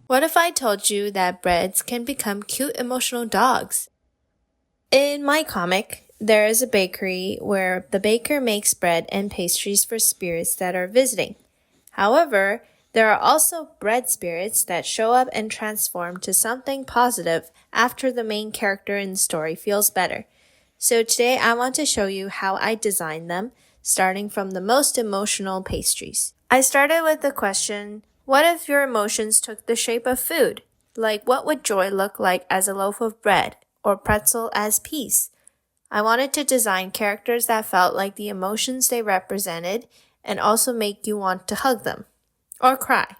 What if I told you that breads can become cute emotional dogs? In my comic, there is a bakery where the baker makes bread and pastries for spirits that are visiting. However, there are also bread spirits that show up and transform to something positive after the main character in the story feels better. So today I want to show you how I designed them, starting from the most emotional pastries. I started with the question, what if your emotions took the shape of food? Like, what would joy look like as a loaf of bread, or pretzel as peace? I wanted to design characters that felt like the emotions they represented and also make you want to hug them, or cry,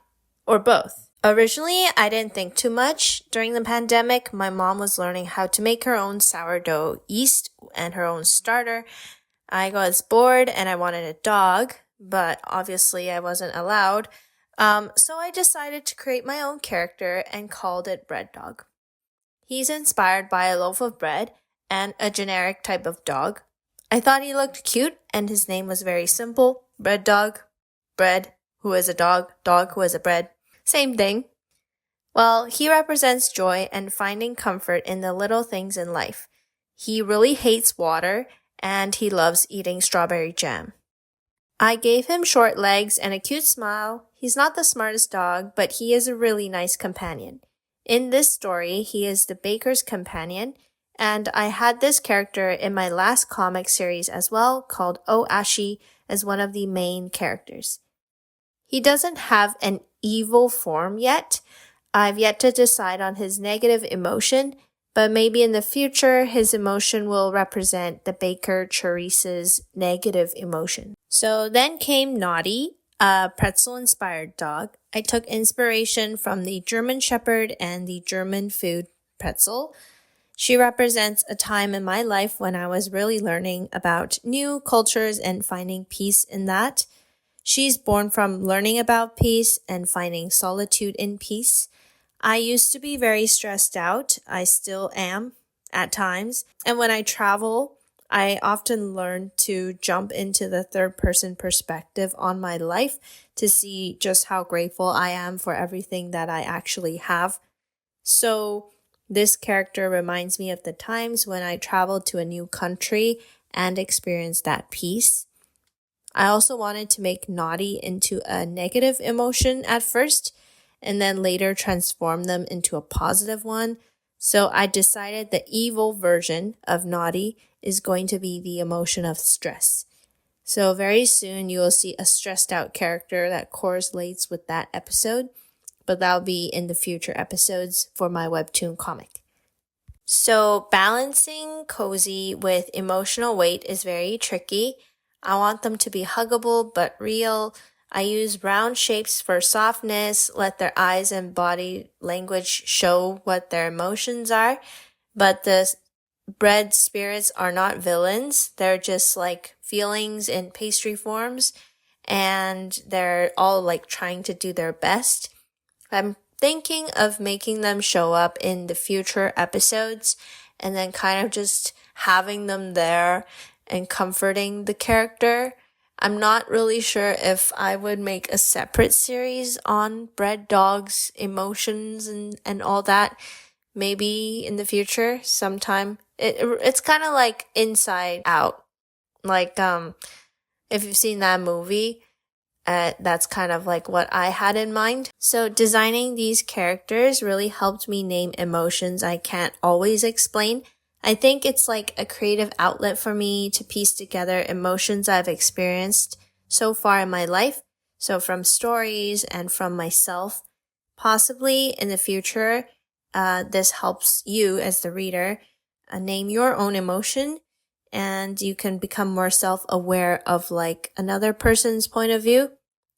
or both. Originally, I didn't think too much. During the pandemic, my mom was learning how to make her own sourdough yeast and her own starter. I was bored and I wanted a dog, but obviously I wasn't allowed. So I decided to create my own character and called it Breaddog. He's inspired by a loaf of bread and a generic type of dog. I thought he looked cute and his name was very simple. Breaddog. Bread, who is a dog. Dog, who is a bread. Same thing. Well, he represents joy and finding comfort in the little things in life. He really hates water and he loves eating strawberry jam. I gave him short legs and a cute smile. He's not the smartest dog, but he is a really nice companion. In this story, he is the baker's companion, and I had this character in my last comic series as well, called Oh Ashi, as one of the main characters. He doesn't have an evil form yet. I've yet to decide on his negative emotion, but maybe in the future, his emotion will represent the baker Chorice's negative emotion. So then came Knotty, a pretzel-inspired dog. I took inspiration from the German Shepherd and the German food pretzel. She represents a time in my life when I was really learning about new cultures and finding peace in that. She's born from learning about peace and finding solitude in peace. I used to be very stressed out. I still am at times. And when I travel, I often learn to jump into the third person perspective on my life to see just how grateful I am for everything that I actually have. So this character reminds me of the times when I traveled to a new country and experienced that peace. I also wanted to make Knotty into a negative emotion at first, and then later transform them into a positive one. So I decided the evil version of Knotty is going to be the emotion of stress. So very soon you will see a stressed out character that correlates with that episode, but that'll be in the future episodes for my webtoon comic. So balancing cozy with emotional weight is very tricky. I want them to be huggable but real. I use round shapes for softness, let their eyes and body language show what their emotions are. But the bread spirits are not villains. They're just like feelings in pastry forms. And they're all like trying to do their best. I'm thinking of making them show up in the future episodes and then kind of just having them there and comforting the character. I'm not really sure if I would make a separate series on Breaddog's emotions and all that. Maybe in the future, sometime. It's kind of like Inside Out. Like, if you've seen that movie, that's kind of like what I had in mind. So designing these characters really helped me name emotions I can't always explain. I think it's like a creative outlet for me to piece together emotions I've experienced so far in my life. So from stories and from myself, possibly in the future, this helps you as the reader name your own emotion and you can become more self-aware of like another person's point of view.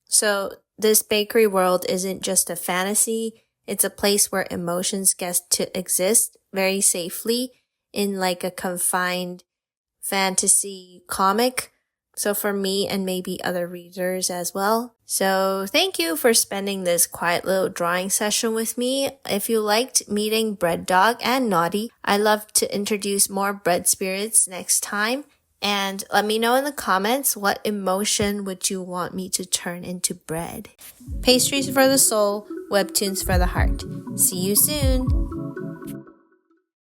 So this bakery world isn't just a fantasy. It's a place where emotions get to exist very safely in like a confined fantasy comic. So for me and maybe other readers as well. So thank you for spending this quiet little drawing session with me. If you liked meeting Breaddog and Knotty, I'd love to introduce more bread spirits next time. And let me know in the comments what emotion would you want me to turn into bread. Pastries for the soul, webtoons for the heart. See you soon!